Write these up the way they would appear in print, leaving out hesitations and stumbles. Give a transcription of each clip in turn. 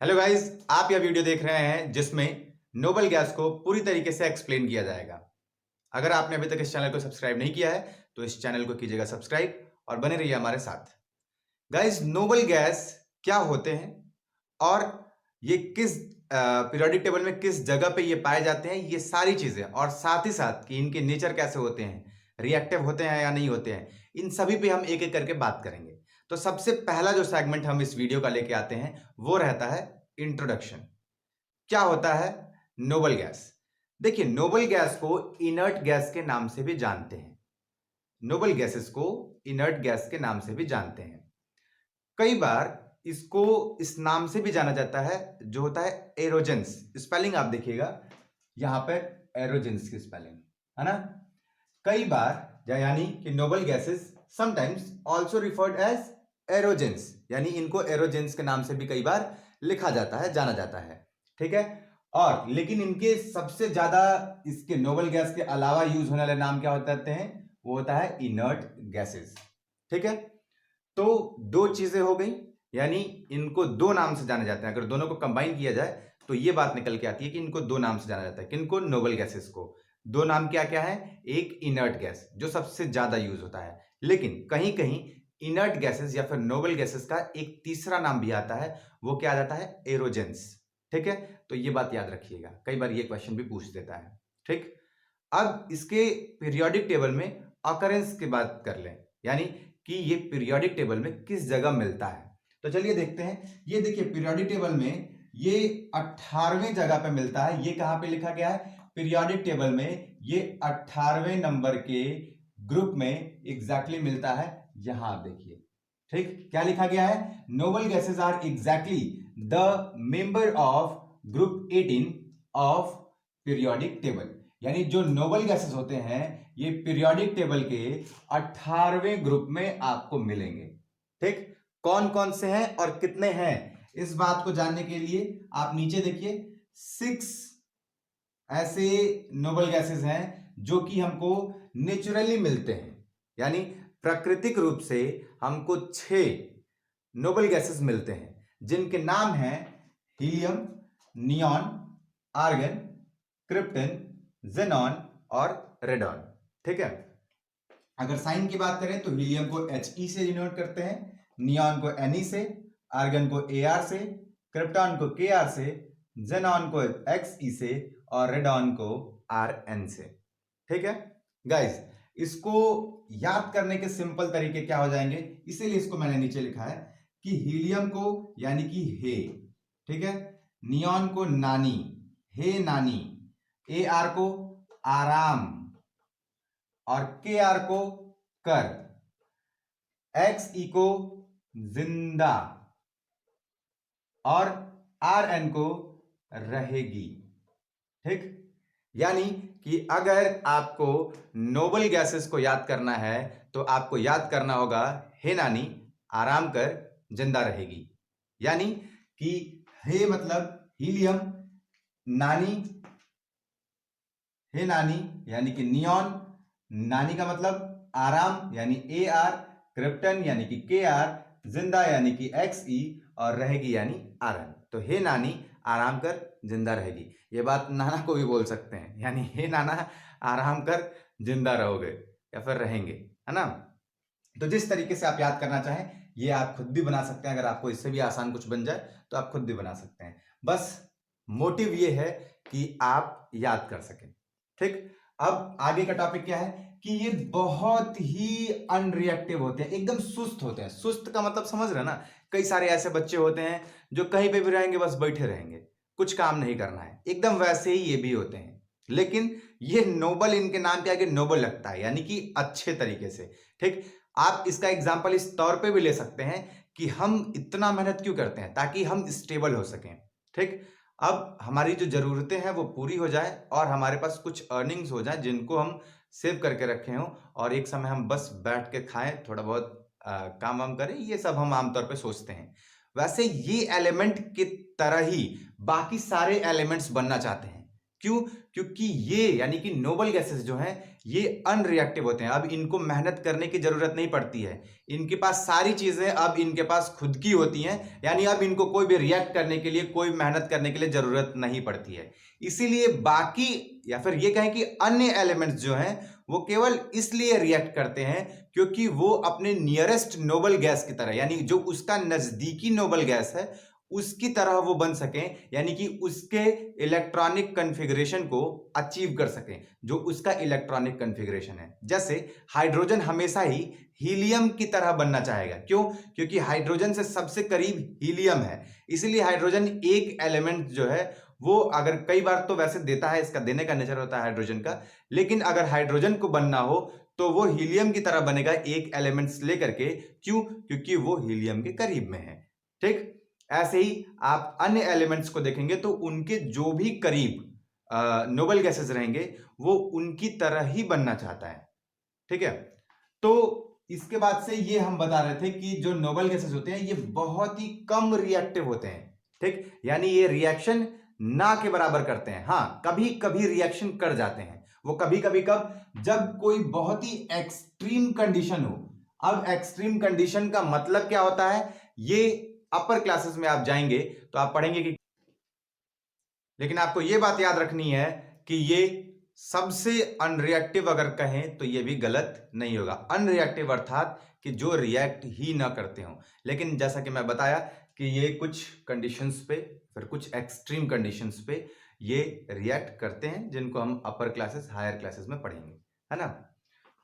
Hello guys, आप यह video देख रहे हैं जिसमें नोबल गैस को पूरी तरीके से एक्सप्लेन किया जाएगा। अगर आपने अभी तक इस चैनल को सब्सक्राइब नहीं किया है तो इस चैनल को कीजिएगा सब्सक्राइब और बने रहिए हमारे साथ। गाइस, नोबल गैस क्या होते हैं और ये किस पीरियोडिक टेबल में किस जगह पे ये पाए जाते हैं, ये सारी चीजें और साथ ही साथ कि इनके नेचर कैसे होते हैं, रिएक्टिव होते हैं या नहीं होते हैं, इन सभी पे हम एक एक करके बात करेंगे। तो सबसे पहला जो सेगमेंट हम इस वीडियो का लेके आते हैं वो रहता है इंट्रोडक्शन। क्या होता है नोबल गैस? देखिए, नोबल गैस को इनर्ट गैस के नाम से भी जानते हैं। नोबल गैसेस को इनर्ट गैस के नाम से भी जानते हैं। कई बार इसको इस नाम से भी जाना जाता है जो होता है एरोजेंस। स्पेलिंग आप देखिएगा यहां पर एरोजेंस की स्पेलिंग है ना। कई बार यानी कि noble gases sometimes also referred as aerogens, यानी इनको एरोजेंस के नाम से भी कई बार लिखा जाता है, जाना जाता है। ठीक है। और लेकिन इनके सबसे ज्यादा इसके नोबल गैस के अलावा यूज होने वाले नाम क्या होते हैं? वो होता है इनर्ट गैसेस। ठीक है। तो दो चीजें हो गई, यानी इनको दो नाम से जाना जाता है। अगर दोनों को कंबाइन किया जाए तो ये बात निकल के आती है कि इनको दो नाम से जाना जाता है। किनको? नोबल गैसेस को। दो नाम क्या क्या है? एक इनर्ट गैस जो सबसे ज्यादा यूज होता है, लेकिन कहीं कहीं इनर्ट गैसेस या फिर नोबल गैसेस का एक तीसरा नाम भी आता है, वो क्या आ जाता है? एरोजेंस। ठीक है। तो ये बात याद रखिएगा, कई बार ये क्वेश्चन भी पूछ देता है। ठीक। अब इसके पीरियोडिक टेबल में अकरेंस की बात कर लें, यानी कि ये पीरियोडिक टेबल में किस जगह मिलता है। तो चलिए देखते हैं। ये देखिए, पीरियोडिक टेबल में ये 18वें जगह पे मिलता है। ये कहां पे लिखा गया है? पीरियोडिक टेबल में ये 18वें नंबर के ग्रुप में एग्जैक्टली मिलता है। यहां आप देखिए। ठीक, क्या लिखा गया है? Noble gases are exactly the member of group 18 of periodic table. यानी जो नोबल गैसेस होते हैं ये पीरियोडिक टेबल के 18वें ग्रुप में आपको मिलेंगे। ठीक। कौन कौन से हैं और कितने हैं, इस बात को जानने के लिए आप नीचे देखिए। 6 ऐसे नोबल गैसेस हैं जो कि हमको नेचुरली मिलते हैं, यानी प्राकृतिक रूप से हमको 6 नोबल गैसेस मिलते हैं, जिनके नाम हैं helium, neon, argon, krypton, xenon और रेडॉन। ठीक है। अगर साइन की बात करें तो हीलियम को He से डिनोट करते हैं, नियॉन को Ne से, आर्गन को Ar से, क्रिप्टॉन को Kr से, जेनॉन को Xe से और रेडॉन को Rn से। ठीक है गाइस, इसको याद करने के सिंपल तरीके क्या हो जाएंगे, इसीलिए इसको मैंने नीचे लिखा है कि हीलियम को यानी कि हे, ठीक है, नियॉन को नानी, हे नानी, Ar को आराम और Kr को कर, Xe को जिंदा और Rn को रहेगी। ठीक। यानी कि अगर आपको नोबल गैसेस को याद करना है तो आपको याद करना होगा हे नानी, आराम कर, जिंदा रहेगी। यानी कि हे मतलब हीलियम, नानी, हे नानी यानी कि नियॉन, नानी का मतलब आराम यानी Ar, क्रिप्टन यानी कि Kr, जिंदा यानी कि Xe और रहेगी यानी Rn। तो हे नानी, आराम कर, जिंदा रहेगी। ये बात नाना को भी बोल सकते हैं, यानी हे नाना, आराम कर, जिंदा रहोगे या फिर रहेंगे, है ना। तो जिस तरीके से आप याद करना चाहें ये आप खुद भी बना सकते हैं। अगर आपको इससे भी आसान कुछ बन जाए तो आप खुद भी बना सकते हैं। बस मोटिव ये है कि आप याद कर सकें। ठीक। अब आगे का टॉपिक क्या है कि ये बहुत ही अनरिएक्टिव होते हैं, एकदम सुस्त होते हैं। सुस्त का मतलब समझ रहे हैं ना। कई सारे ऐसे बच्चे होते हैं जो कहीं पे भी रहेंगे बस बैठे रहेंगे, कुछ काम नहीं करना है, एकदम वैसे ही ये भी होते हैं। लेकिन ये नोबल, इनके नाम के आगे नोबल लगता है, यानी कि अच्छे तरीके से। ठीक। आप इसका एग्जाम्पल इस तौर पे भी ले सकते हैं कि हम इतना मेहनत क्यों करते हैं, ताकि हम स्टेबल हो सकें। ठीक। अब हमारी जो जरूरतें हैं वो पूरी हो जाए और हमारे पास कुछ अर्निंग्स हो जाए जिनको हम सेव करके रखे हों, और एक समय हम बस बैठ के खाएं, थोड़ा बहुत काम वाम करें, ये सब हम आमतौर पे सोचते हैं। वैसे ये एलिमेंट की तरह ही बाकी सारे एलिमेंट्स बनना चाहते हैं। क्यों? क्योंकि ये यानी कि नोबल गैसेस जो हैं ये अनरिएक्टिव होते हैं। अब इनको मेहनत करने की जरूरत नहीं पड़ती है, इनके पास सारी चीजें अब इनके पास खुद की होती हैं, यानी अब इनको कोई भी रिएक्ट करने के लिए, कोई मेहनत करने के लिए जरूरत नहीं पड़ती है। इसीलिए बाकी या फिर ये कहें कि अन्य एलिमेंट्स जो हैं वो केवल इसलिए रिएक्ट करते हैं क्योंकि वो अपने नियरेस्ट नोबल गैस की तरह, यानी जो उसका नजदीकी नोबल गैस है उसकी तरह वो बन सकें, यानी कि उसके इलेक्ट्रॉनिक कॉन्फ़िगरेशन को अचीव कर सकें, जो उसका इलेक्ट्रॉनिक कॉन्फ़िगरेशन है। जैसे हाइड्रोजन हमेशा ही हीलियम की तरह बनना चाहेगा। क्यों? क्योंकि हाइड्रोजन से सबसे करीब हीलियम है, इसलिए हाइड्रोजन एक एलिमेंट जो है वो अगर कई बार तो वैसे देता है, इसका देने का नेचर होता है हाइड्रोजन का, लेकिन अगर हाइड्रोजन को बनना हो तो वो हीलियम की तरह बनेगा एक एलिमेंट्स लेकर के। क्यों? क्योंकि वो हीलियम के करीब में है। ठीक, ऐसे ही आप अन्य एलिमेंट्स को देखेंगे तो उनके जो भी करीब नोबल गैसेस रहेंगे वो उनकी तरह ही बनना चाहता है। ठीक है, तो इसके बाद से ये हम बता रहे थे कि जो नोबल गैसेस होते हैं ये बहुत ही कम रिएक्टिव होते हैं। ठीक, यानी ये रिएक्शन ना के बराबर करते हैं। हाँ, कभी कभी रिएक्शन कर जाते हैं, वो कभी कभी कब? जब कोई बहुत ही एक्सट्रीम कंडीशन हो। अब एक्सट्रीम कंडीशन का मतलब क्या होता है, ये अपर क्लासेस में आप जाएंगे तो आप पढ़ेंगे कि, लेकिन आपको यह बात याद रखनी है कि ये सबसे अनरिएक्टिव अगर कहें तो ये भी गलत नहीं होगा। अनरिएक्टिव अर्थात कि जो रिएक्ट ही ना करते हो, लेकिन जैसा कि मैं बताया कि ये कुछ कंडीशंस पे, फिर कुछ एक्सट्रीम कंडीशंस पे ये रिएक्ट करते हैं, जिनको हम अपर क्लासेस, हायर क्लासेस में पढ़ेंगे, है ना।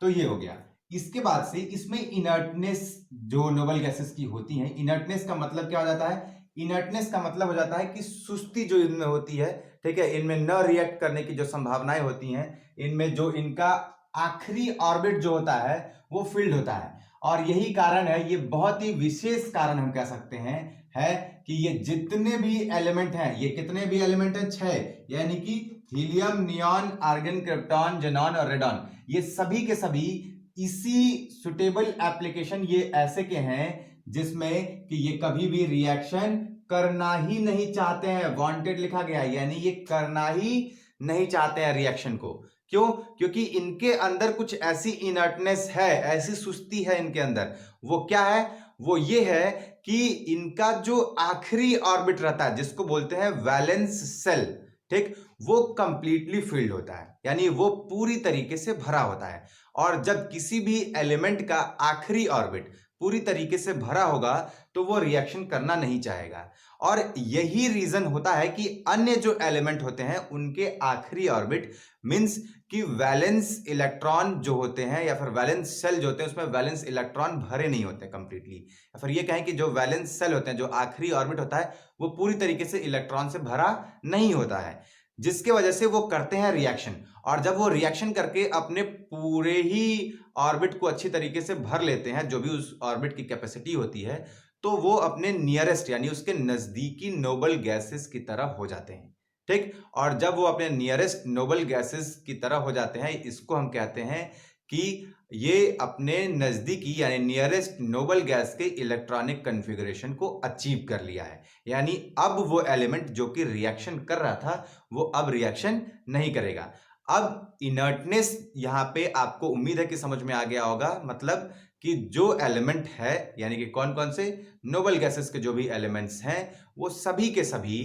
तो ये हो गया। इसके बाद से इसमें इनर्टनेस जो नोबल गैसेस की होती हैं, इनर्टनेस का मतलब क्या हो जाता है? इनर्टनेस का मतलब हो जाता है कि सुस्ती जो इनमें होती है। ठीक है, इनमें न रिएक्ट करने की जो संभावनाएं होती हैं, इनमें जो इनका आखिरी ऑर्बिट जो होता है वो फील्ड होता है। और यही कारण है, ये बहुत ही विशेष कारण हम कह सकते हैं, है कि ये जितने भी एलिमेंट हैं, ये कितने भी एलिमेंट हैं, 6, यानी कि helium, neon, argon, krypton, xenon और रेडॉन, ये सभी के सभी इसी सुटेबल एप्लीकेशन ये ऐसे के हैं जिसमें कि ये कभी भी रिएक्शन करना ही नहीं चाहते हैं। वांटेड लिखा गया है, यानी ये करना ही नहीं चाहते हैं रिएक्शन को। क्यों? क्योंकि इनके अंदर कुछ ऐसी इनर्टनेस है, ऐसी सुस्ती है इनके अंदर। वो क्या है? वो ये है कि इनका जो आखिरी ऑर्बिट रहता है, जिसको बोलते हैं वैलेंस शेल, ठीक, वो कंप्लीटली फिल्ड होता है, यानी वो पूरी तरीके से भरा होता है। और जब किसी भी एलिमेंट का आखिरी ऑर्बिट पूरी तरीके से भरा होगा तो वो रिएक्शन करना नहीं चाहेगा। और यही रीजन होता है कि अन्य जो एलिमेंट होते हैं उनके आखिरी ऑर्बिट मींस कि वैलेंस इलेक्ट्रॉन जो होते हैं या फिर वैलेंस शेल जो होते हैं उसमें वैलेंस इलेक्ट्रॉन भरे नहीं होते कंप्लीटली, या फिर ये कहें कि जो वैलेंस शेल होते हैं, जो आखिरी ऑर्बिट होता है, वो पूरी तरीके से इलेक्ट्रॉन से भरा नहीं होता है, जिसके वजह से वो करते हैं रिएक्शन। और जब वो रिएक्शन करके अपने पूरे ही ऑर्बिट को अच्छी तरीके से भर लेते हैं, जो भी उस ऑर्बिट की कैपेसिटी होती है, तो वो अपने नियरेस्ट यानी उसके नजदीकी नोबल गैसेस की तरह हो जाते हैं। ठीक, और जब वो अपने नियरेस्ट नोबल गैसेस की तरह हो जाते हैं, इसको हम कहते हैं कि ये अपने नजदीकी यानी नियरेस्ट नोबल गैस के इलेक्ट्रॉनिक कॉन्फ़िगरेशन को अचीव कर लिया है। यानी अब वो एलिमेंट जो कि रिएक्शन कर रहा था वो अब रिएक्शन नहीं करेगा। अब इनर्टनेस यहां पे आपको उम्मीद है कि समझ में आ गया होगा, मतलब कि जो एलिमेंट है, यानी कि कौन कौन से नोबल गैसेस के जो भी एलिमेंट्स हैं वो सभी के सभी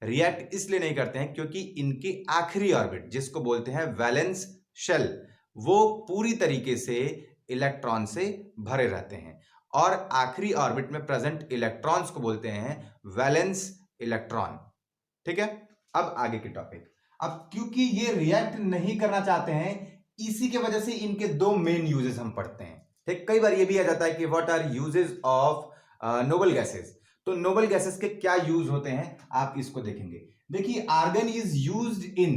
रिएक्ट इसलिए नहीं करते हैं क्योंकि इनकी आखिरी ऑर्बिट, जिसको बोलते हैं वैलेंस शेल, वो पूरी तरीके से इलेक्ट्रॉन से भरे रहते हैं। और आखिरी ऑर्बिट में प्रेजेंट इलेक्ट्रॉन्स को बोलते हैं वैलेंस इलेक्ट्रॉन। ठीक है, अब आगे की टॉपिक। अब क्योंकि ये रिएक्ट नहीं करना चाहते हैं, इसी के वजह से इनके दो मेन यूजेस हम पढ़ते हैं। ठीक, कई बार ये भी आ जाता है कि what are uses of noble gases. तो नोबल गैसेस के क्या यूज होते हैं आप इसको देखेंगे। देखिए, argon is used in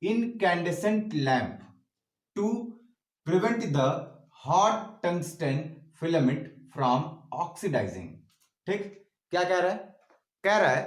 incandescent lamp to prevent the hot tungsten filament from oxidising. ठीक, क्या कह रहा है? कह रहा है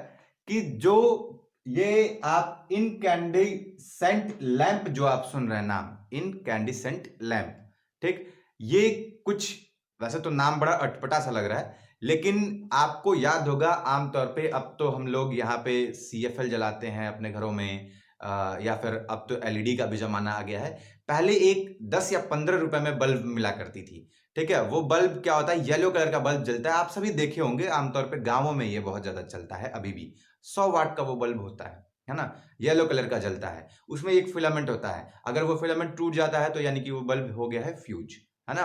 कि जो ये आप इनकैंडिसेंट लैंप जो आप सुन रहे हैं नाम, इनकैंडिसेंट लैंप, ठीक, ये कुछ वैसे तो नाम बड़ा अटपटा सा लग रहा है, लेकिन आपको याद होगा आमतौर पे अब तो हम लोग यहाँ पे CFL जलाते हैं अपने घरों में, या फिर अब तो एलईडी का भी जमाना आ गया है। पहले एक 10 या 15 रुपए में बल्ब मिला करती थी, ठीक है। वो बल्ब क्या होता है, येलो कलर का बल्ब जलता है, आप सभी देखे होंगे, आमतौर पे गांवों में ये बहुत ज्यादा चलता है अभी भी। 100 वाट का वो बल्ब होता है ना, येलो कलर का जलता है। उसमें एक फिलामेंट होता है, अगर वो फिलामेंट टूट जाता है तो यानी कि वो बल्ब हो गया है फ्यूज, है ना।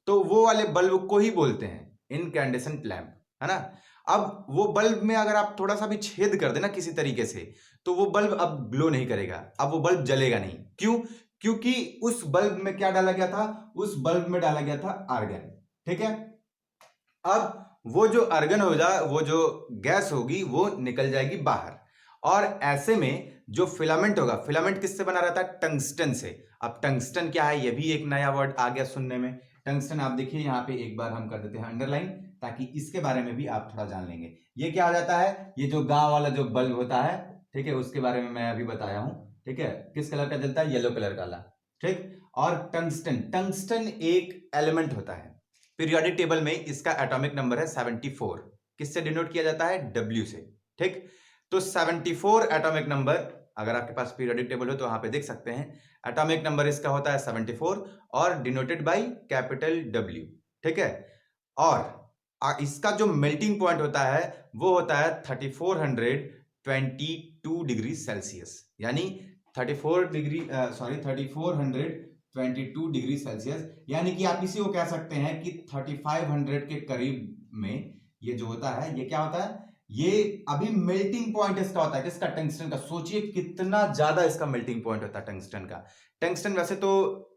तो वो वाले बल्ब को ही बोलते हैं इनकैंडेसेंट लैंप, है ना। अब वो बल्ब में अगर आप थोड़ा सा भी छेद कर देना किसी तरीके से, तो वो बल्ब अब ग्लो नहीं करेगा, अब वो बल्ब जलेगा नहीं। क्यों? क्योंकि उस बल्ब में क्या डाला गया था, उस बल्ब में डाला गया था आर्गन, ठीक है। अब वो जो आर्गन होगा, वो जो गैस होगी वो निकल जाएगी बाहर, और ऐसे में जो फिलामेंट होगा, फिलामेंट किससे बना रहता है, टंगस्टन से। अब टंगस्टन क्या है, ये भी एक नया वर्ड आ गया सुनने में। टंगस्टन आप देखिए यहाँ पे एक बार हम कर देते हैं अंडरलाइन, ताकि इसके बारे में भी आप थोड़ा जान लेंगे। ये क्या हो जाता है, ये जो गांव वाला जो बल्ब होता है, ठीक है, उसके बारे में मैं अभी बताया हूं, ठीक है। किस कलर का जलता है, येलो कलर का, ठीक। और टंगस्टन, टंगस्टन एक एलिमेंट होता है, पीरियोडिक टेबल में इसका एटॉमिक नंबर है 74। किससे डिनोट किया जाता है, W से, ठीक। तो 74 एटॉमिक नंबर, अगर आपके पास पीरियोडिक टेबल हो तो वहां पे देख सकते हैं, एटॉमिक नंबर इसका होता है 74 और डिनोटेड बाय कैपिटल W, ठीक है। और इसका जो मेल्टिंग पॉइंट होता है वो होता है 3422 डिग्री सेल्सियस, यानी 3422 डिग्री सेल्सियस, यानी कि आप इसी को कह सकते हैं कि 3500 के करीब में ये जो होता है, ये क्या होता है, ये अभी मेल्टिंग पॉइंट इसका होता है, किसका, टंगस्टन का। सोचिए कितना ज्यादा इसका मेल्टिंग पॉइंट होता है टंगस्टन का। टंगस्टन वैसे तो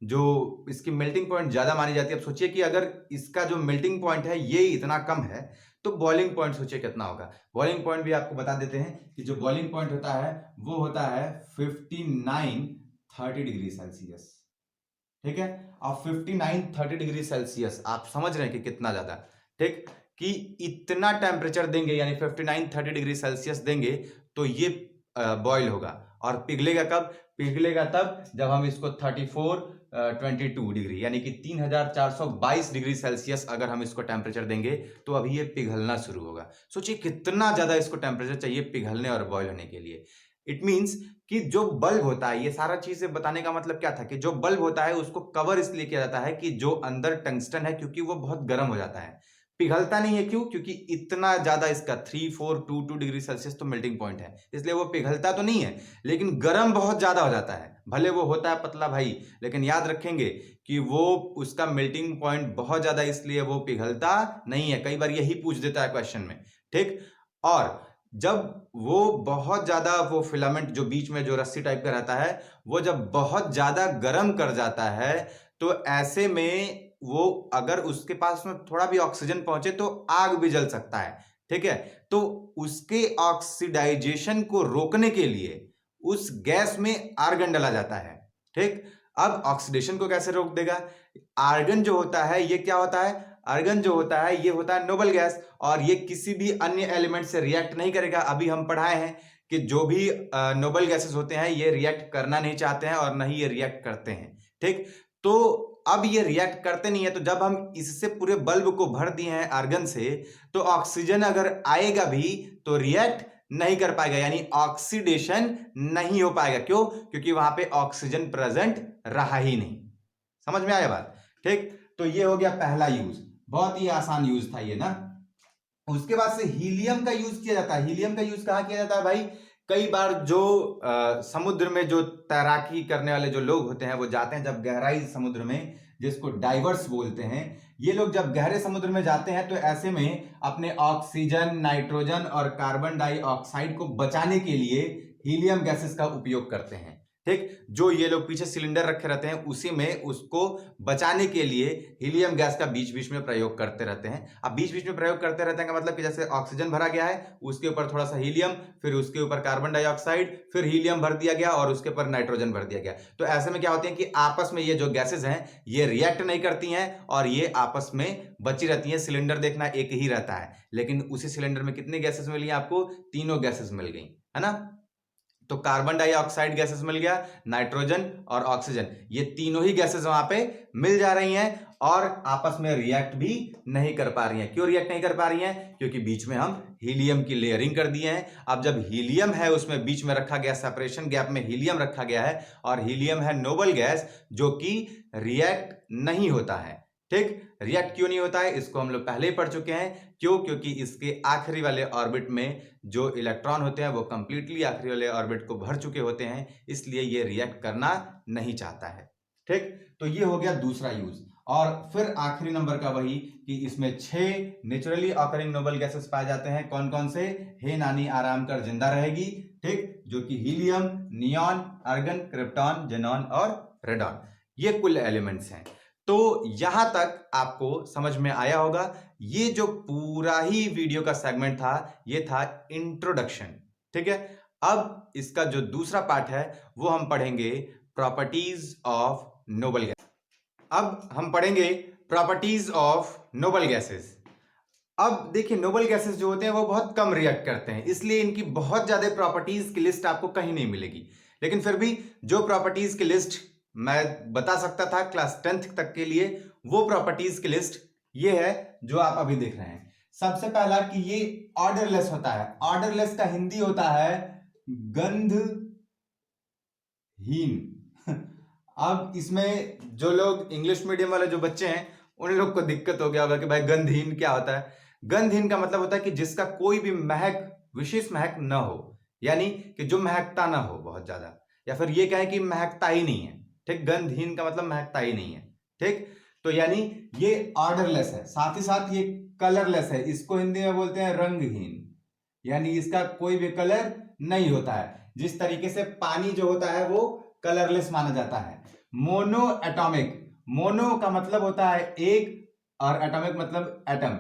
जो इसकी मेल्टिंग पॉइंट ज्यादा मानी जाती है। अब सोचिए कि अगर इसका जो मेल्टिंग पॉइंट है ये इतना कम है, तो बॉइलिंग पॉइंट सोचिए कितना होगा। बॉइलिंग पॉइंट भी आपको बता देते हैं कि जो बॉइलिंग पॉइंट होता है वो होता है 5930 डिग्री सेल्सियस, ठीक है। और 5930 डिग्री सेल्सियस आप समझ रहे हैं कि कितना ज्यादा, ठीक। कि इतना टेम्परेचर देंगे, यानी 5930 डिग्री सेल्सियस देंगे तो ये बॉयल होगा। और पिघलेगा कब, पिघलेगा तब जब हम इसको 3422 डिग्री, यानी कि 3422 डिग्री सेल्सियस अगर हम इसको टेम्परेचर देंगे तो अभी ये पिघलना शुरू होगा। सोचिए कितना ज्यादा इसको टेम्परेचर चाहिए पिघलने और बॉयल होने के लिए। इट मीन्स कि जो बल्ब होता है, ये सारा चीजें बताने का मतलब क्या था कि जो बल्ब होता है उसको कवर इसलिए किया जाता है कि जो अंदर टंगस्टन है, क्योंकि वो बहुत गर्म हो जाता है, पिघलता नहीं है। क्यों? क्योंकि इतना ज्यादा इसका 3422 डिग्री सेल्सियस तो मेल्टिंग पॉइंट है, इसलिए वो पिघलता तो नहीं है, लेकिन गर्म बहुत ज्यादा हो जाता है। भले वो होता है पतला भाई, लेकिन याद रखेंगे कि वो उसका मेल्टिंग पॉइंट बहुत ज्यादा, इसलिए वो पिघलता नहीं है। कई बार यही पूछ देता है क्वेश्चन में, ठीक। और जब वो बहुत ज्यादा, वो फिलामेंट जो बीच में जो रस्सी टाइप का रहता है, वो जब बहुत ज्यादा गर्म कर जाता है, तो ऐसे में वो अगर उसके पास में थोड़ा भी ऑक्सीजन पहुंचे तो आग भी जल सकता है, ठीक है। तो उसके ऑक्सीडाइजेशन को रोकने के लिए उस गैस में आर्गन डाला जाता है, ठीक। अब ऑक्सीडेशन को कैसे रोक देगा, आर्गन जो होता है ये क्या होता है, आर्गन जो होता है ये होता है नोबल गैस, और ये किसी भी अन्य एलिमेंट से रिएक्ट नहीं करेगा। अभी हम पढ़ाए हैं कि जो भी नोबल गैसेस होते हैं ये रिएक्ट करना नहीं चाहते हैं और नहीं ये रिएक्ट करते हैं, ठीक। तो अब ये रिएक्ट करते नहीं है, तो जब हम इससे पूरे बल्ब को भर दिए हैं आर्गन से, तो ऑक्सीजन अगर आएगा भी तो रिएक्ट नहीं कर पाएगा, यानी ऑक्सीडेशन नहीं हो पाएगा। क्यों? क्योंकि वहां पे ऑक्सीजन प्रेजेंट रहा ही नहीं। समझ में आया बात, ठीक। तो ये हो गया पहला यूज, बहुत ही आसान यूज था ये ना। उसके बाद से हीलियम का यूज किया जाता है। हीलियम का यूज कहां किया जाता है भाई, कई बार जो समुद्र में जो तैराकी करने वाले जो लोग होते हैं वो जाते हैं जब गहराई समुद्र में, जिसको डाइवर्स बोलते हैं, ये लोग जब गहरे समुद्र में जाते हैं तो ऐसे में अपने ऑक्सीजन, नाइट्रोजन और कार्बन डाइऑक्साइड को बचाने के लिए हीलियम गैसेस का उपयोग करते हैं, ठीक। जो ये लोग पीछे सिलेंडर रखे रहते हैं उसी में उसको बचाने के लिए हीलियम गैस का बीच बीच में प्रयोग करते रहते हैं। अब बीच बीच में प्रयोग करते रहते हैं का मतलब कि जैसे ऑक्सीजन भरा गया है, उसके ऊपर थोड़ा सा हीलियम, फिर उसके ऊपर कार्बन डाइऑक्साइड, फिर हीलियम भर दिया गया और उसके ऊपर नाइट्रोजन भर दिया गया। तो ऐसे में क्या होती है कि आपस में ये जो गैसेज हैं ये रिएक्ट नहीं करती हैं और ये आपस में बची रहती हैं। सिलेंडर देखना एक ही रहता है, लेकिन उसी सिलेंडर में कितनी गैसेज मिली आपको, तीनों गैसेज मिल गई, है ना। तो कार्बन डाइऑक्साइड गैसेस मिल गया, नाइट्रोजन और ऑक्सीजन, ये तीनों ही गैसेस वहां पे मिल जा रही हैं और आपस में रिएक्ट भी नहीं कर पा रही हैं। क्यों रिएक्ट नहीं कर पा रही हैं? क्योंकि बीच में हम हीलियम की लेयरिंग कर दिए हैं। अब जब हीलियम है उसमें बीच में रखा गया, सेपरेशन गैप में हीलियम रखा गया है और हीलियम है नोबल गैस जो कि रिएक्ट नहीं होता है। ठीक, रिएक्ट क्यों नहीं होता है इसको हम लोग पहले ही पढ़ चुके हैं। क्यों? क्योंकि इसके आखिरी वाले ऑर्बिट में जो इलेक्ट्रॉन होते हैं वो कंप्लीटली आखिरी वाले ऑर्बिट को भर चुके होते हैं, इसलिए ये रिएक्ट करना नहीं चाहता है। ठीक, तो ये हो गया दूसरा यूज। और फिर आखिरी नंबर का वही कि इसमें 6 नेचुरली ऑकरिंग नोबल गैसेस पाए जाते हैं। कौन कौन से? हे नानी आराम कर जिंदा रहेगी, ठीक, जो कि helium, neon, argon, krypton, xenon और रेडॉन, ये कुल एलिमेंट्स हैं। तो यहां तक आपको समझ में आया होगा। ये जो पूरा ही वीडियो का सेगमेंट था ये था इंट्रोडक्शन। ठीक है, अब इसका जो दूसरा पार्ट है वो हम पढ़ेंगे प्रॉपर्टीज ऑफ नोबल गैस। अब हम पढ़ेंगे प्रॉपर्टीज ऑफ नोबल गैसेस। अब देखिए, नोबल गैसेस जो होते हैं वो बहुत कम रिएक्ट करते हैं, इसलिए इनकी बहुत ज्यादा प्रॉपर्टीज की लिस्ट आपको कहीं नहीं मिलेगी। लेकिन फिर भी जो प्रॉपर्टीज की लिस्ट मैं बता सकता था क्लास 10th तक के लिए, वो प्रॉपर्टीज की लिस्ट ये है जो आप अभी देख रहे हैं। सबसे पहला कि ये ऑर्डरलेस होता है। ऑर्डरलेस का हिंदी होता है गंधहीन। अब इसमें जो लोग इंग्लिश मीडियम वाले जो बच्चे हैं उन लोग को दिक्कत हो गया होगा कि भाई गंधहीन क्या होता है। गंधहीन का मतलब होता है कि जिसका कोई भी महक, विशेष महक न हो, यानी कि जो महकता ना हो बहुत ज्यादा, या फिर ये कहें कि महकता ही नहीं है। ठीक, गंधहीन का मतलब महकता ही नहीं है। ठीक, तो यानी ये ऑर्डरलेस है, साथ ही साथ ये कलरलेस है। इसको हिंदी में बोलते हैं रंगहीन, यानी इसका कोई भी कलर नहीं होता है। जिस तरीके से पानी जो होता है वो कलरलेस माना जाता है। मोनो एटॉमिक, मोनो का मतलब होता है एक और एटॉमिक मतलब एटम।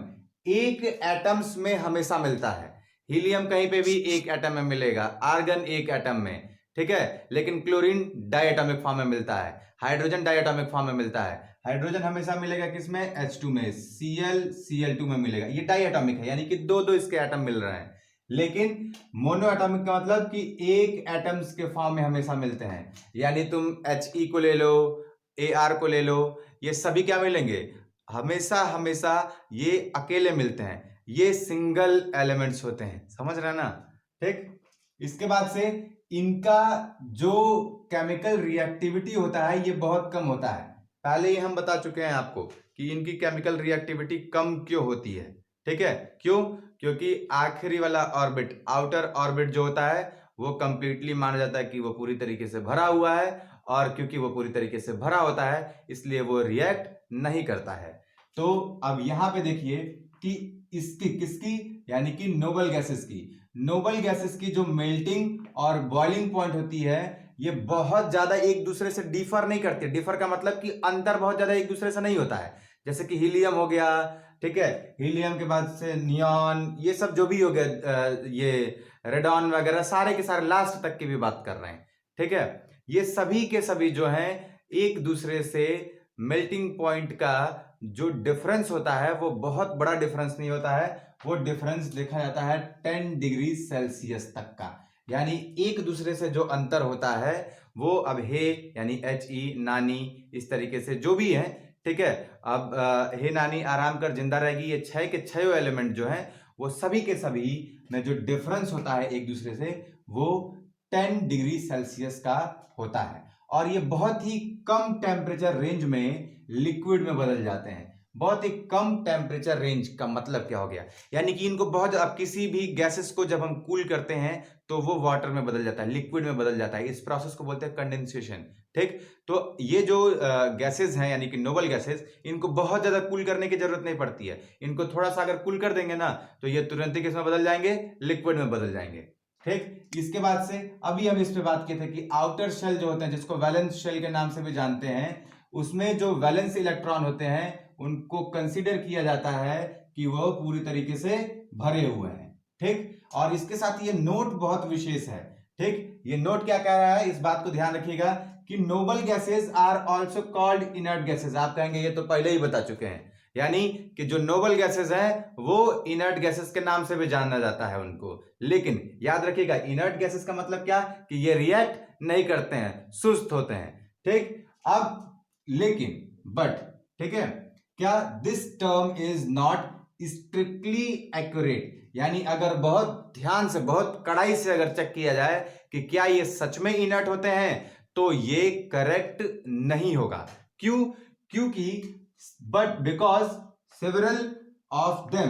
एक एटम्स में हमेशा मिलता है। हीलियम कहीं पे भी एक एटम में मिलेगा, आर्गन एक एटम में, ठीक है, लेकिन क्लोरीन डायटोमिक फॉर्म में मिलता है, हाइड्रोजन डायटोमिक फॉर्म में मिलता है। हाइड्रोजन हमेशा मिलेगा किसमें? H2 में, Cl में मिलेगा। ये डायटोमिक है, यानी कि दो दो इसके एटम मिल रहे हैं। लेकिन मोनो एटॉमिक का मतलब कि एक एटम्स के फॉर्म में हमेशा मिलते हैं, यानी तुम He को ले लो, Ar को ले लो, ये सभी क्या मिलेंगे? हमेशा हमेशा ये अकेले मिलते हैं, ये सिंगल एलिमेंट्स होते हैं। समझ रहे हैं ना? ठीक, इसके बाद से इनका जो केमिकल रिएक्टिविटी होता है ये बहुत कम होता है। पहले ही हम बता चुके हैं आपको कि इनकी केमिकल रिएक्टिविटी कम क्यों होती है। ठीक है, क्यों? क्योंकि आखिरी वाला ऑर्बिट, आउटर ऑर्बिट जो होता है वो कंप्लीटली माना जाता है कि वो पूरी तरीके से भरा हुआ है, और क्योंकि वो पूरी तरीके से भरा होता है इसलिए वो रिएक्ट नहीं करता है। तो अब यहां पे देखिए कि इसकी, किसकी, यानी कि नोबल गैसेस की, नोबल गैसेस की जो मेल्टिंग और बॉइलिंग पॉइंट होती है ये बहुत ज्यादा एक दूसरे से डिफर नहीं करती। डिफर का मतलब कि अंतर बहुत ज्यादा एक दूसरे से नहीं होता है। जैसे कि हीलियम हो गया, ठीक है, हीलियम के बाद से नियॉन, ये सब जो भी हो गया, ये रेडॉन वगैरह, सारे के सारे लास्ट तक की भी बात कर रहे हैं। ठीक है, ये सभी के सभी जो हैं एक दूसरे से मेल्टिंग पॉइंट का जो डिफरेंस होता है वो बहुत बड़ा डिफरेंस नहीं होता है। वो डिफरेंस देखा जाता है 10 डिग्री सेल्सियस तक का, यानी एक दूसरे से जो अंतर होता है वो अब हे यानी He, नानी, इस तरीके से जो भी है, ठीक है। अब हे नानी आराम कर जिंदा रहेगी, ये 6 के 6 एलिमेंट जो हैं वो सभी के सभी में जो डिफरेंस होता है एक दूसरे से वो 10 डिग्री सेल्सियस का होता है, और ये बहुत ही कम टेम्परेचर रेंज में लिक्विड में बदल जाते हैं। बहुत ही कम टेम्परेचर रेंज का मतलब क्या हो गया? यानी कि इनको बहुत, अब किसी भी गैसेस को जब हम कूल करते हैं तो वो वाटर में बदल जाता है, लिक्विड में बदल जाता है। इस प्रोसेस को बोलते हैं कंडेंसेशन। ठीक, तो ये जो गैसेस हैं यानी कि नोबल गैसेस, इनको बहुत ज्यादा कूल करने की जरूरत नहीं पड़ती है। इनको थोड़ा सा अगर कूल कर देंगे ना तो ये तुरंत ही किसमें बदल जाएंगे? लिक्विड में बदल जाएंगे। ठीक, इसके बाद से अभी हम इस पे बात किए थे कि आउटर शेल जो होते हैं, जिसको वैलेंस शेल के नाम से भी जानते हैं, उसमें जो वैलेंस इलेक्ट्रॉन होते हैं उनको कंसीडर किया जाता है कि वह पूरी तरीके से भरे हुए हैं। ठीक, और इसके साथ ये नोट बहुत विशेष है। ठीक, ये नोट क्या कह रहा है, इस बात को ध्यान रखिएगा कि noble gases are also called inert gases. आप कहेंगे ये तो पहले ही बता चुके हैं, यानी कि जो नोबल गैसेस हैं वो इनर्ट गैसेस के नाम से भी जाना जाता है उनको। लेकिन याद रखिएगा, इनर्ट गैसेस का मतलब क्या, कि ये रिएक्ट नहीं करते हैं, सुस्त होते हैं। ठीक, अब लेकिन बट, ठीक है, क्या this term is not strictly accurate, यानी अगर बहुत ध्यान से, बहुत कड़ाई से अगर चेक किया जाए कि क्या ये सच में इनर्ट होते हैं, तो ये करेक्ट नहीं होगा। क्यों? क्योंकि but because several of them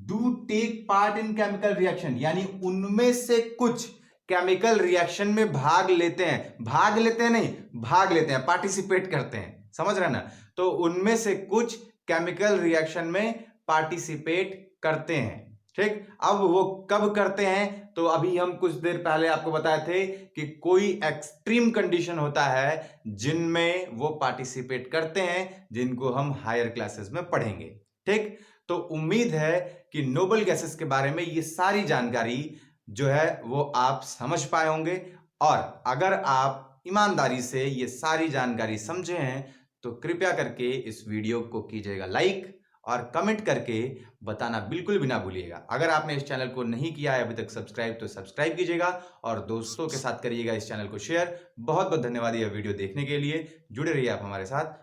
do take part in chemical reaction, यानी उनमें से कुछ केमिकल रिएक्शन में भाग लेते हैं। भाग लेते हैं नहीं, भाग लेते हैं, पार्टिसिपेट करते हैं, समझ रहे ना। तो उनमें से कुछ केमिकल रिएक्शन में पार्टिसिपेट करते हैं। ठीक, अब वो कब करते हैं, तो अभी हम कुछ देर पहले आपको बताए थे कि कोई एक्सट्रीम कंडीशन होता है जिनमें वो पार्टिसिपेट करते हैं, जिनको हम हायर क्लासेस में पढ़ेंगे। ठीक, तो उम्मीद है कि नोबल गैसेस के बारे में ये सारी जानकारी जो है वो आप समझ पाए होंगे। और अगर आप ईमानदारी से ये सारी जानकारी समझे हैं तो कृपया करके इस वीडियो को कीजिएगा लाइक, और कमेंट करके बताना बिल्कुल भी ना भूलिएगा। अगर आपने इस चैनल को नहीं किया है अभी तक सब्सक्राइब, तो सब्सक्राइब कीजिएगा और दोस्तों के साथ करिएगा इस चैनल को शेयर। बहुत बहुत धन्यवाद यह वीडियो देखने के लिए। जुड़े रहिए आप हमारे साथ।